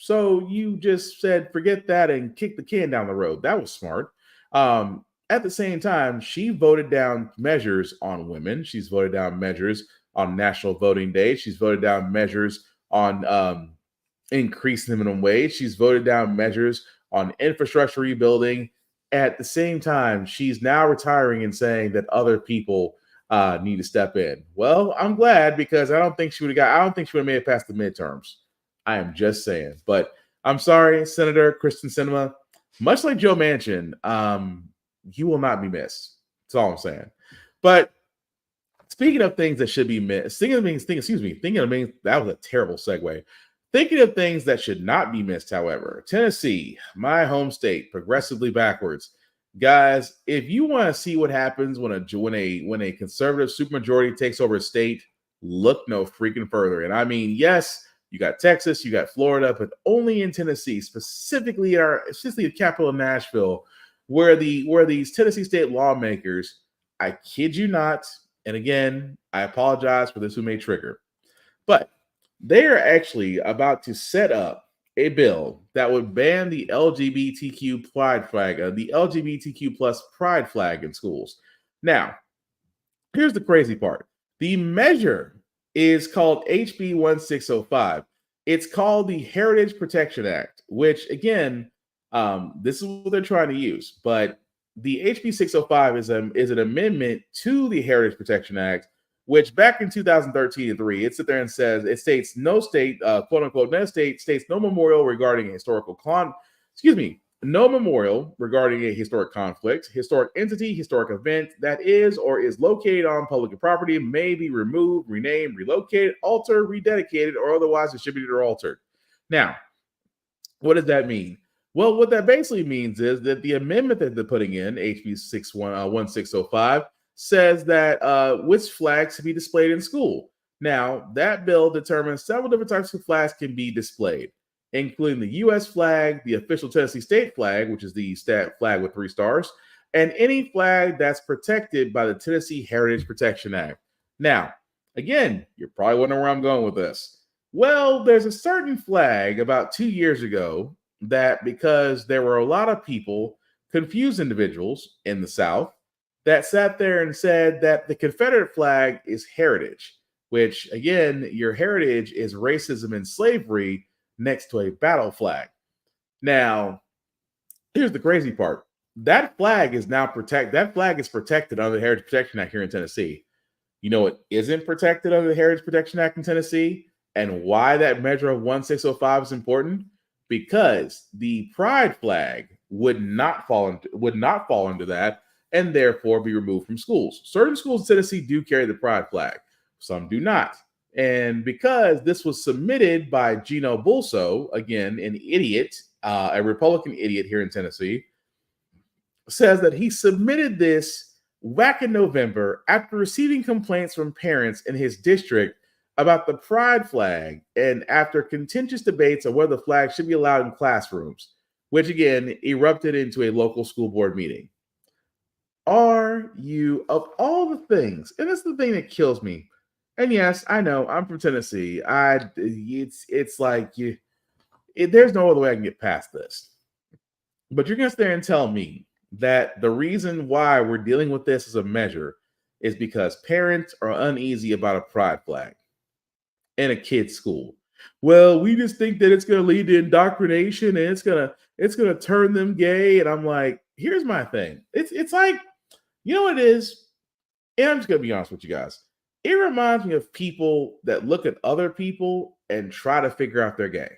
So you just said, forget that and kick the can down the road. That was smart. At the same time, she voted down measures on women. She's voted down measures on National Voting Day. She's voted down measures on increasing the minimum wage. She's voted down measures on infrastructure rebuilding. At the same time, she's now retiring and saying that other people need to step in. Well, I'm glad, because I don't think she would have made it past the midterms. I am just saying. But I'm sorry, Senator Kristen Sinema. Much like Joe Manchin, you will not be missed. That's all I'm saying. But speaking of things that should be missed, that was a terrible segue. Thinking of things that should not be missed, however, Tennessee, my home state, progressively backwards. Guys, if you want to see what happens when a conservative supermajority takes over a state, look no freaking further. And I mean, yes, you got Texas, you got Florida, but only in Tennessee, specifically the capital of Nashville, where these Tennessee state lawmakers, I kid you not, and again, I apologize for this who may trigger, but they are actually about to set up a bill that would ban the LGBTQ pride flag, the LGBTQ plus pride flag in schools. Now, here's the crazy part. The measure is called HB 1605. It's called the Heritage Protection Act, which again, this is what they're trying to use. But the HB 605 is an amendment to the Heritage Protection Act, which back in 2013 and 3, it sits there and says, it states no state, quote unquote, no state states no memorial regarding a no memorial regarding a historic conflict, historic entity, historic event that is or is located on public property may be removed, renamed, relocated, altered, rededicated, or otherwise distributed or altered. Now, what does that mean? Well, what that basically means is that the amendment that they're putting in, HB 1605, says that which flags can be displayed in school. Now, that bill determines several different types of flags can be displayed, including the U.S. flag, the official Tennessee state flag, which is the stat flag with 3 stars, and any flag that's protected by the Tennessee Heritage Protection Act. Now, again, you're probably wondering where I'm going with this. Well, there's a certain flag about 2 years ago that, because there were a lot of people, confused individuals in the South, that sat there and said that the Confederate flag is heritage, which, again, your heritage is racism and slavery next to a battle flag. Now, here's the crazy part. That flag is protected under the Heritage Protection Act here in Tennessee. You know what isn't protected under the Heritage Protection Act in Tennessee, and why that measure of 1605 is important? Because the pride flag would not fall under that, and therefore be removed from schools. Certain schools in Tennessee do carry the pride flag. Some do not. And because this was submitted by Gino Bulso, again, an idiot, a Republican idiot here in Tennessee, says that he submitted this back in November after receiving complaints from parents in his district about the pride flag and after contentious debates on whether the flag should be allowed in classrooms, which again erupted into a local school board meeting. Are you, of all the things, and this is the thing that kills me, and yes, I know I'm from Tennessee. It's like there's no other way I can get past this. But you're gonna sit there and tell me that the reason why we're dealing with this as a measure is because parents are uneasy about a pride flag in a kid's school. Well, we just think that it's gonna lead to indoctrination and it's gonna turn them gay. And I'm like, here's my thing. It's like, you know what it is? And I'm just gonna be honest with you guys. It reminds me of people that look at other people and try to figure out they're gay.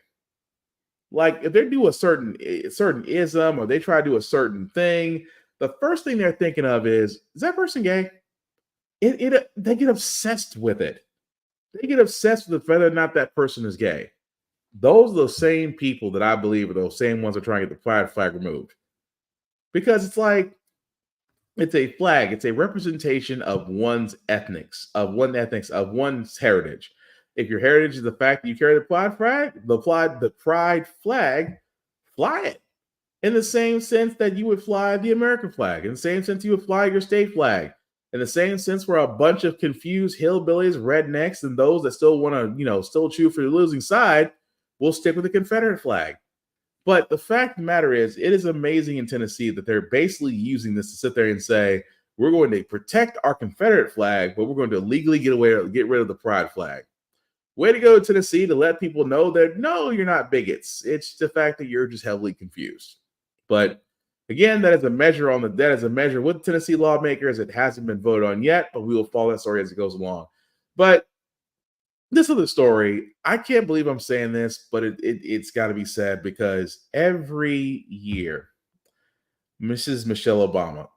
Like if they do a certain ism or they try to do a certain thing, the first thing they're thinking of is that person gay? They get obsessed with it. They get obsessed with whether or not that person is gay. Those are the same people that I believe are those same ones that are trying to get the pride flag removed. Because it's like, it's a flag. It's a representation of one's ethnics, of one's heritage. If your heritage is the fact that you carry the pride flag, fly it. In the same sense that you would fly the American flag. In the same sense you would fly your state flag. In the same sense where a bunch of confused hillbillies, rednecks, and those that still want to, still chew for the losing side we'll stick with the Confederate flag. But the fact of the matter is, it is amazing in Tennessee that they're basically using this to sit there and say, we're going to protect our Confederate flag, but we're going to legally get rid of the pride flag. Way to go, Tennessee, to let people know that, no, you're not bigots. It's the fact that you're just heavily confused. But again, that is a measure with Tennessee lawmakers. It hasn't been voted on yet, but we will follow that story as it goes along. But this other story, I can't believe I'm saying this, but it's got to be said because every year, Dr. Michelle Obama,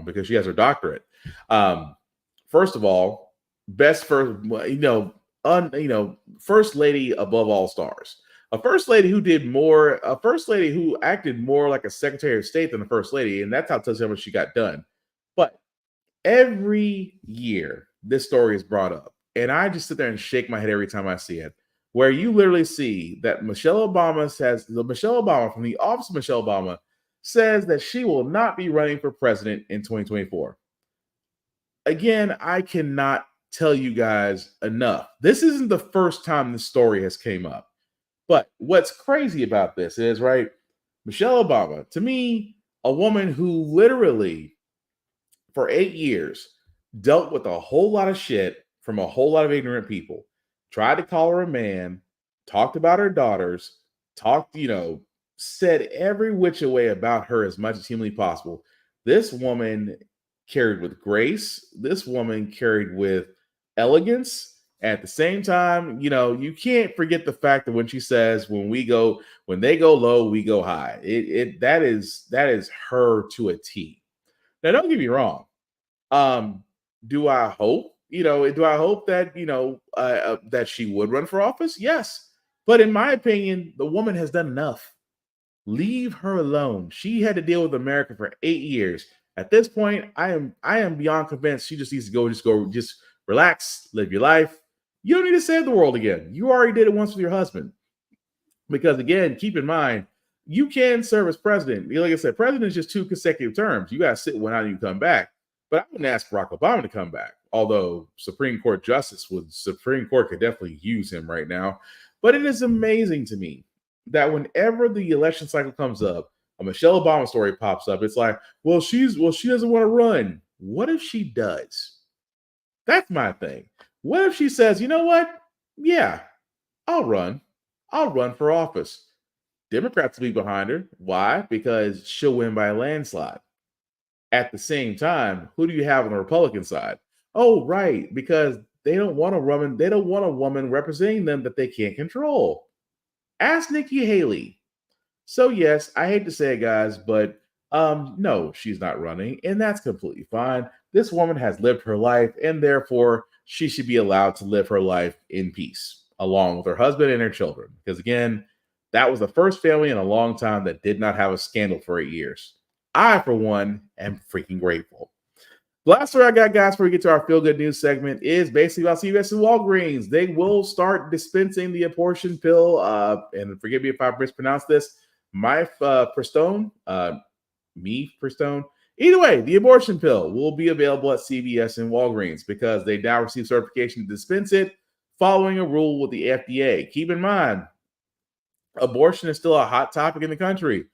because she has her doctorate. First of all, first lady above all stars. A first lady who acted more like a Secretary of State than a first lady, and that's how tells you how much she got done. But every year, this story is brought up, and I just sit there and shake my head every time I see it, where you literally see that Michelle Obama from the office of Michelle Obama says that she will not be running for president in 2024. Again, I cannot tell you guys enough. This isn't the first time this story has came up. But what's crazy about this is, right, Michelle Obama, to me, a woman who literally for 8 years dealt with a whole lot of shit from a whole lot of ignorant people, tried to call her a man, talked about her daughters, said every which way about her as much as humanly possible. This woman carried with grace. This woman carried with elegance. At the same time, you can't forget the fact that when she says, when they go low, we go high. That is her to a T. Now, don't get me wrong. Do I hope that, that she would run for office? Yes. But in my opinion, the woman has done enough. Leave her alone. She had to deal with America for 8 years. At this point, I am beyond convinced she just needs to just relax, live your life. You don't need to save the world again. You already did it once with your husband. Because again, keep in mind, you can serve as president. Like I said, president is just 2 consecutive terms. You got to sit one out and you come back. But I wouldn't ask Barack Obama to come back. Although Supreme Court could definitely use him right now. But it is amazing to me that whenever the election cycle comes up, a Michelle Obama story pops up. It's like, she doesn't want to run. What if she does? That's my thing. What if she says, you know what? Yeah, I'll run. I'll run for office. Democrats will be behind her. Why? Because she'll win by a landslide. At the same time, who do you have on the Republican side? Oh, right, because they don't want a woman representing them that they can't control. Ask Nikki Haley. So yes, I hate to say it, guys, but no, she's not running, and that's completely fine. This woman has lived her life, and therefore she should be allowed to live her life in peace, along with her husband and her children. Because again, that was the first family in a long time that did not have a scandal for 8 years. I, for one, am freaking grateful. The last story I got, guys, before we get to our feel-good news segment is basically about CVS and Walgreens. They will start dispensing the abortion pill, and forgive me if I mispronounce this, mifepristone. Either way, the abortion pill will be available at CVS and Walgreens because they now receive certification to dispense it following a rule with the FDA. Keep in mind, abortion is still a hot topic in the country,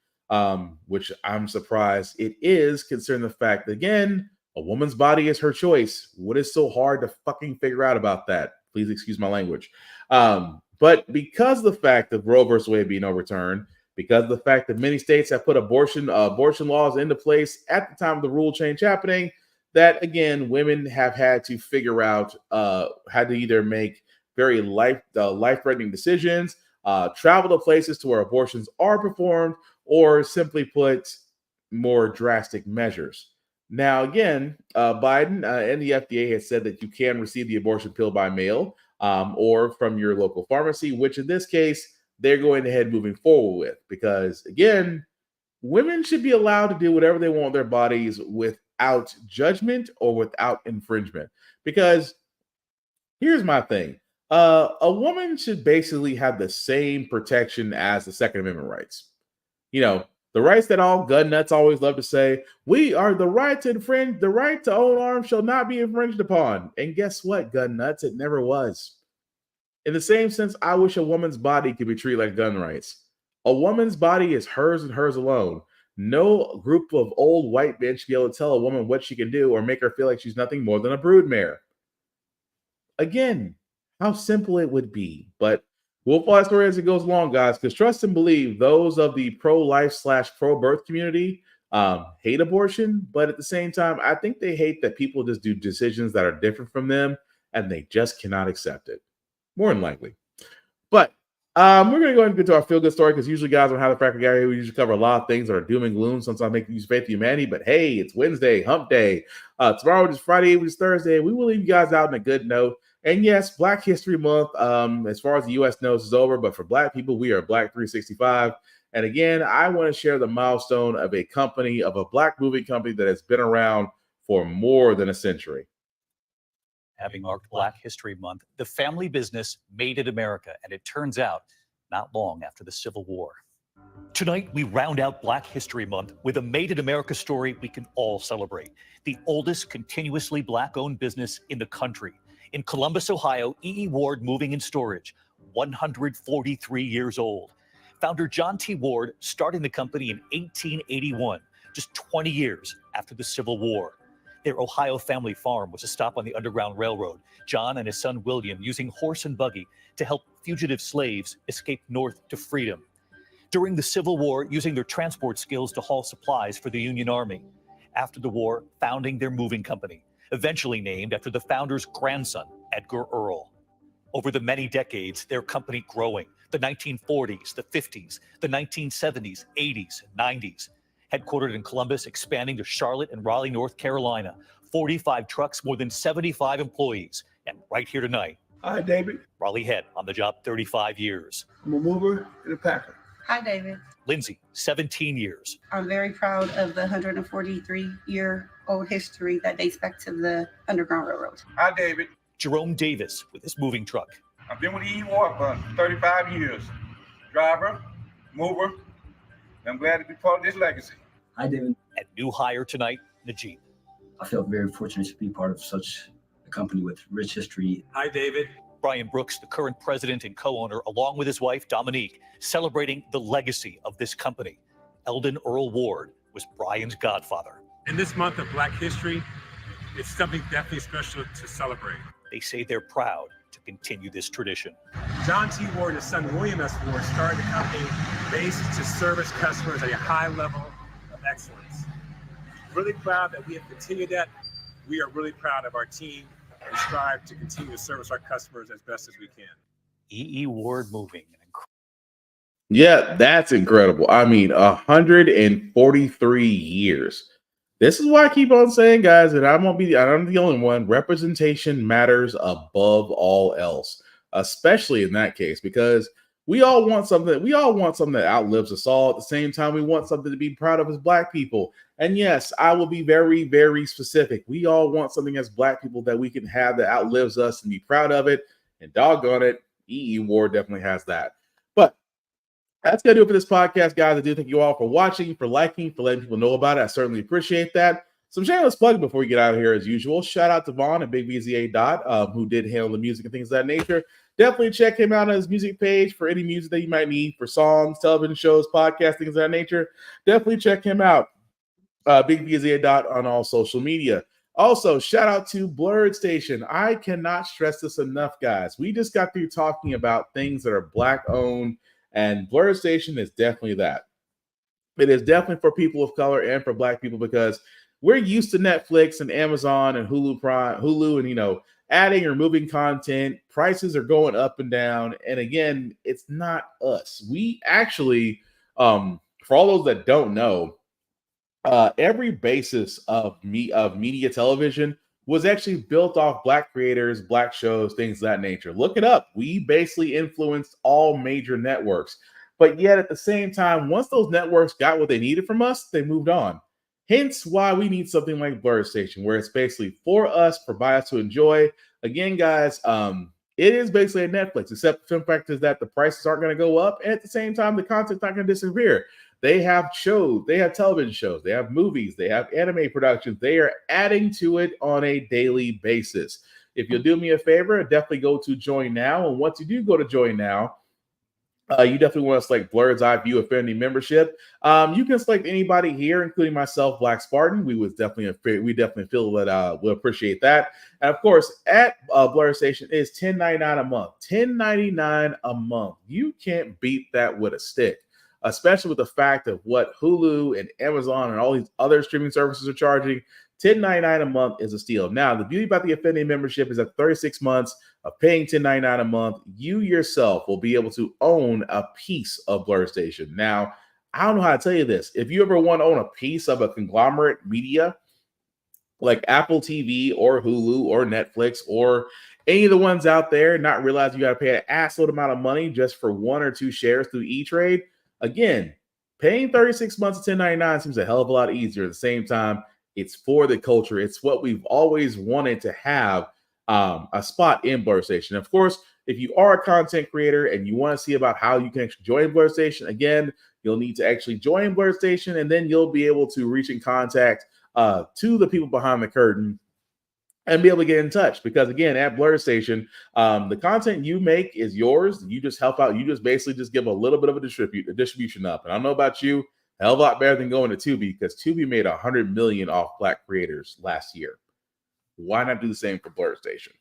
which I'm surprised it is, considering the fact that, again, a woman's body is her choice. What is so hard to fucking figure out about that? Please excuse my language. But because of the fact of Roe versus Wade being overturned, because of the fact that many states have put abortion laws into place at the time of the rule change happening, that again, women have had to figure out, had to either make very life-threatening decisions, travel to places to where abortions are performed, or simply put, more drastic measures. Now, again, Biden and the FDA has said that you can receive the abortion pill by mail or from your local pharmacy, which in this case, they're going ahead moving forward with, because again, women should be allowed to do whatever they want with their bodies without judgment or without infringement. Because here's my thing. A woman should basically have the same protection as the Second Amendment rights. The rights that all gun nuts always love to say, we are the right to own arms shall not be infringed upon. And guess what, gun nuts? It never was. In the same sense, I wish a woman's body could be treated like gun rights. A woman's body is hers and hers alone. No group of old white men should be able to tell a woman what she can do or make her feel like she's nothing more than a broodmare. Again, how simple it would be. But we'll follow that story as it goes along, guys, because trust and believe those of the pro-life / pro-birth community hate abortion. But at the same time, I think they hate that people just do decisions that are different from them and they just cannot accept it. More than likely. But we're going to go ahead and get to our feel-good story because usually, guys, on How the Frack We Got Here, we usually cover a lot of things that are doom and gloom. Sometimes make use faith in humanity. But hey, it's Wednesday, hump day. Tomorrow is Friday, which is Thursday. We will leave you guys out on a good note. And yes, Black History Month, as far as the U.S. knows, is over. But for Black people, we are Black 365. And again, I want to share the milestone of a company, of a Black movie company that has been around for more than a century. Having marked Black History Month, the family business Made in America, and it turns out not long after the Civil War. Tonight, we round out Black History Month with a Made in America story we can all celebrate. The oldest continuously Black-owned business in the country. In Columbus, Ohio, E.E. Ward Moving and Storage, 143 years old. Founder John T. Ward starting the company in 1881, just 20 years after the Civil War. Their Ohio family farm was a stop on the Underground Railroad. John and his son William using horse and buggy to help fugitive slaves escape north to freedom. During the Civil War, using their transport skills to haul supplies for the Union Army. After the war, founding their moving company, eventually named after the founder's grandson, Edgar Earl. Over the many decades, their company growing, the 1940s, the 50s, the 1970s, 80s, and 90s. Headquartered in Columbus, expanding to Charlotte and Raleigh, North Carolina. 45 trucks, more than 75 employees. And right here tonight. Hi, David. Raleigh Head, on the job 35 years. I'm a mover and a packer. Hi, David. Lindsay, 17 years. I'm very proud of the 143-year-old history that dates back to the Underground Railroad. Hi, David. Jerome Davis with his moving truck. I've been with E.E. Ward for 35 years. Driver, mover. I'm glad to be part of this legacy. Hi, David. And new hire tonight, Najib. I feel very fortunate to be part of such a company with rich history. Hi, David. Brian Brooks, the current president and co-owner, along with his wife, Dominique, celebrating the legacy of this company. Eldon Earl Ward was Brian's godfather. In this month of Black History, it's something definitely special to celebrate. They say they're proud to continue this tradition. John T. Ward, his son William S. Ward, started the company based to service customers at a high level of excellence. Really proud that we have continued that. We are really proud of our team and strive to continue to service our customers as best as we can. E.E. Ward Moving. Yeah, that's incredible. I mean, 143 years. This is why I keep on saying, guys, that I'm the only one. Representation matters above all else, especially in that case, because we all want something. We all want something that outlives us all. At the same time, we want something to be proud of as Black people. And yes, I will be very, very specific. We all want something as Black people that we can have that outlives us and be proud of it. And doggone it, E.E. Ward definitely has that. But that's going to do it for this podcast, guys. I do thank you all for watching, for liking, for letting people know about it. I certainly appreciate that. Some shameless plug before we get out of here as usual. Shout out to Vaughn and Big BZA Dot, who did handle the music and things of that nature. Definitely check him out on his music page for any music that you might need for songs, television shows, podcasts, things of that nature. Definitely check him out. Big BZA Dot on all social media. Also, shout out to Blurred Station. I cannot stress this enough, guys. We just got through talking about things that are Black owned, and Blurred Station is definitely that. It is definitely for people of color and for Black people because we're used to Netflix and Amazon and Hulu, and adding or removing content. Prices are going up and down, and again, it's not us. We actually, for all those that don't know, every basis of media television was actually built off Black creators, Black shows, things of that nature. Look it up. We basically influenced all major networks. But yet at the same time, once those networks got what they needed from us, they moved on. Hence why we need something like Blurred Station, where it's basically for us, for us to enjoy. Again, guys, it is basically a Netflix, except the fact is that the prices aren't going to go up. And at the same time, the content's not going to disappear. They have shows, they have television shows, they have movies, they have anime productions. They are adding to it on a daily basis. if you'll do me a favor, definitely go to Join Now. And once you do go to Join Now, you definitely want to select Blurred's Eye View Affinity membership. You can select anybody here, including myself, Black Spartan. We definitely feel that we'll appreciate that. And of course, at Blurred Station is $10.99 a month. $10.99 a month. You can't beat that with a stick, especially with the fact of what Hulu and Amazon and all these other streaming services are charging. $10.99 a month is a steal. Now, the beauty about the Affinity membership is that 36 months of paying $10.99 a month, you yourself will be able to own a piece of Blur Station. Now, I don't know how to tell you this. If you ever want to own a piece of a conglomerate media like Apple TV or Hulu or Netflix or any of the ones out there, not realize you got to pay an assload amount of money just for 1 or 2 shares through E-Trade, again, paying 36 months of $10.99 seems a hell of a lot easier. At the same time, it's for the culture. It's what we've always wanted to have, a spot in Blur Station. Of course, if you are a content creator and you want to see about how you can actually join Blur Station, again, you'll need to actually join Blur Station, and then you'll be able to reach in contact to the people behind the curtain and be able to get in touch. Because again, at Blur Station, the content you make is yours. You just help out. You just basically just give a little bit of a distribution up. And I don't know about you, a hell of a lot better than going to Tubi, because Tubi made $100 million off Black creators last year. Why not do the same for Blur Station?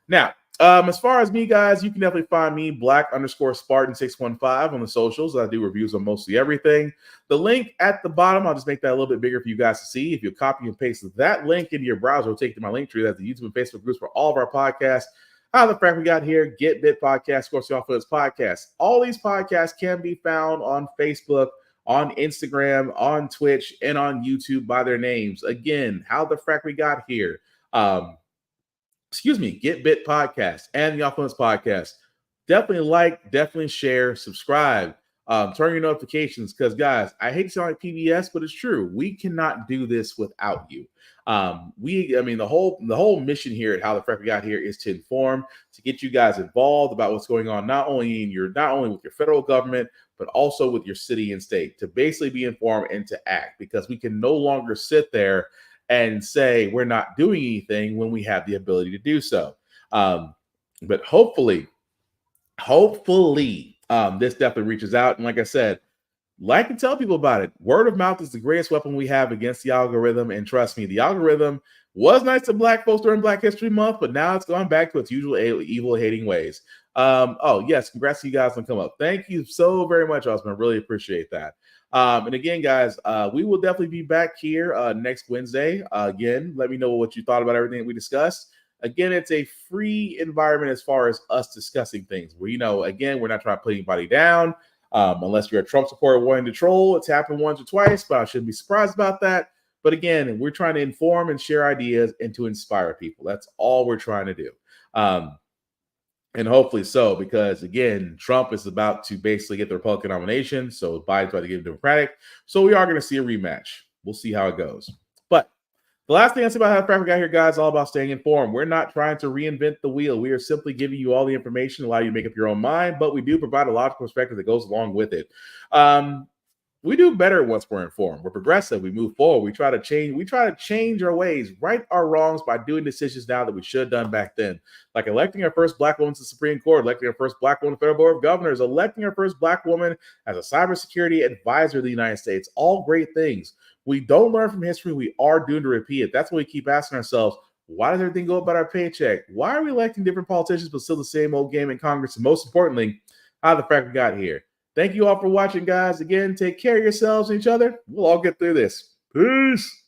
Now, as far as me, guys, you can definitely find me Black_Spartan615 on the socials. I do reviews on mostly everything. The link at the bottom, I'll just make that a little bit bigger for you guys to see. If you copy and paste that link into your browser, it'll take you to my link tree. That's the YouTube and Facebook groups for all of our podcasts. The Frack We Got Here, Get Bit Podcast, Score Off of this podcast. All these podcasts can be found on Facebook, on Instagram, on Twitch, and on YouTube by their names. Again, How the Frack We Got Here. Get Bit Podcast and the Off Limits Podcast. Definitely like, definitely share, subscribe, turn your notifications, because guys, I hate to sound like PBS, but it's true. We cannot do this without you. The whole mission here at How the Frack We Got Here is to inform, to get you guys involved about what's going on, not only with your federal government, but also with your city and state, to basically be informed and to act, because we can no longer sit there and say we're not doing anything when we have the ability to do so. But hopefully, this definitely reaches out. And like I said, like and tell people about it. Word of mouth is the greatest weapon we have against the algorithm. And trust me, the algorithm was nice to Black folks during Black History Month, but now it's gone back to its usual evil hating ways. Yes, congrats to you guys on come up. Thank you so very much, Osman. Really appreciate that. And again, guys, we will definitely be back here next Wednesday. Again, let me know what you thought about everything that we discussed. Again, it's a free environment as far as us discussing things. We're not trying to put anybody down. Unless you're a Trump supporter wanting to troll. It's happened once or twice, but I shouldn't be surprised about that. But again, we're trying to inform and share ideas and to inspire people. That's all we're trying to do. And hopefully so, because again, Trump is about to basically get the Republican nomination. So Biden's about to get Democratic. So we are going to see a rematch. We'll see how it goes. But the last thing I say about How the Frack We Got Here, guys, is all about staying informed. We're not trying to reinvent the wheel. We are simply giving you all the information, allow you to make up your own mind, but we do provide a logical perspective that goes along with it. We do better once we're informed. We're progressive. We move forward. We try to change our ways, right our wrongs by doing decisions now that we should have done back then. Like electing our first Black woman to the Supreme Court, electing our first Black woman to the Federal Board of Governors, electing our first Black woman as a cybersecurity advisor of the United States. All great things. We don't learn from history. We are doomed to repeat it. That's why we keep asking ourselves, why does everything go about our paycheck? Why are we electing different politicians but still the same old game in Congress? And most importantly, how the Frack We Got Here. Thank you all for watching, guys. Again, take care of yourselves and each other. We'll all get through this. Peace.